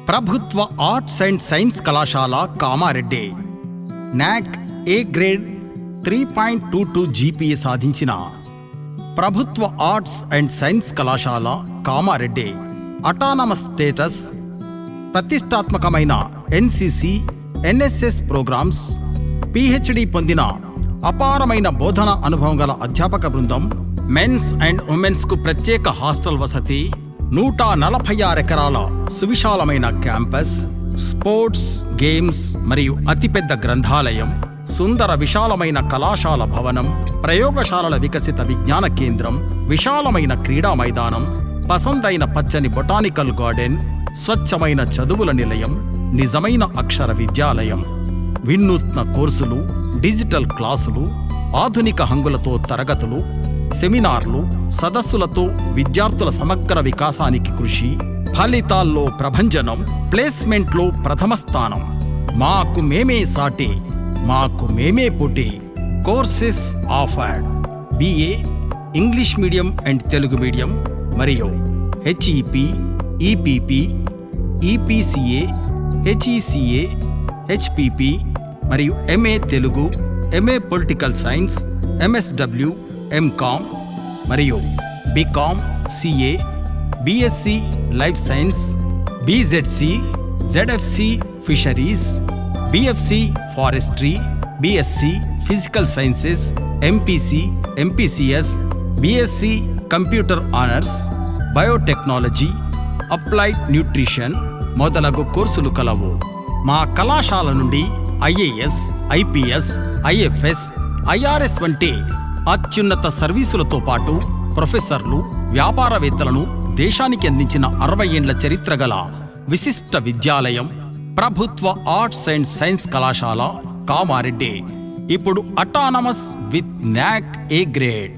ప్రభుత్వ arts and science కళాశాల కామారెడ్డి నాక్ ఏ గ్రేడ్ 3.22 జీపీఏ సాధించిన ప్రభుత్వ ఆర్ట్స్ అండ్ సైన్స్ కళాశాల కామారెడ్డి అటానమస్ స్టేటస్, ప్రతిష్టాత్మకమైన ఎన్సిసి, ఎన్ఎస్ఎస్ ప్రోగ్రామ్స్, పిహెచ్డి పొందిన అపారమైన బోధన అనుభవం గల అధ్యాపక బృందం, మెన్స్ అండ్ ఉమెన్స్ కు ప్రత్యేక హాస్టల్ వసతి, 146 ఎకరాల సువిశాలమైన క్యాంపస్, స్పోర్ట్స్, గేమ్స్ మరియు అతిపెద్ద గ్రంథాలయం, సుందర విశాలమైన కళాశాల భవనం, ప్రయోగశాలల వికసిత విజ్ఞాన కేంద్రం, విశాలమైన క్రీడా మైదానం, పసందైన పచ్చని బొటానికల్ గార్డెన్, స్వచ్ఛమైన చదువుల నిలయం, నిజమైన అక్షర విద్యాలయం, వినూత్న కోర్సులు, డిజిటల్ క్లాసులు, ఆధునిక హంగులతో తరగతులు, సెమినార్లు, సదస్సులతో విద్యార్థుల సమగ్ర వికాసానికి కృషి, ఫలితాల్లో ప్రభంజనం, ప్లేస్మెంట్లో ప్రథమ స్థానం. మాకు మేమే సాటి, మాకు మేమే పోటీ. Courses offered: BA English medium and Telugu medium మరియు HEP, EPP, EPCA, HECA, HPP మరియు MA Telugu, MA political science, MSW, MCOM మరియు BCom, CA, BSc life science, BZC, ZFC fisheries, BFC forestry, BSc physical sciences, MPC, MPCS, BSc computer honours, biotechnology, applied nutrition మొదలగు కోర్సులు కలవు. మా కళాశాల నుండి IAS, IPS, IFS, IRS వంటి అత్యున్నత సర్వీసులతో పాటు ప్రొఫెసర్లు, వ్యాపారవేత్తలను దేశానికి అందించిన 60 ఏండ్ల చరిత్ర గల విశిష్ట విద్యాలయం ప్రభుత్వ ఆర్ట్స్ అండ్ సైన్స్ కళాశాల కామారెడ్డి. ఇప్పుడు అటానమస్ విత్ నాక్ ఏ గ్రేడ్.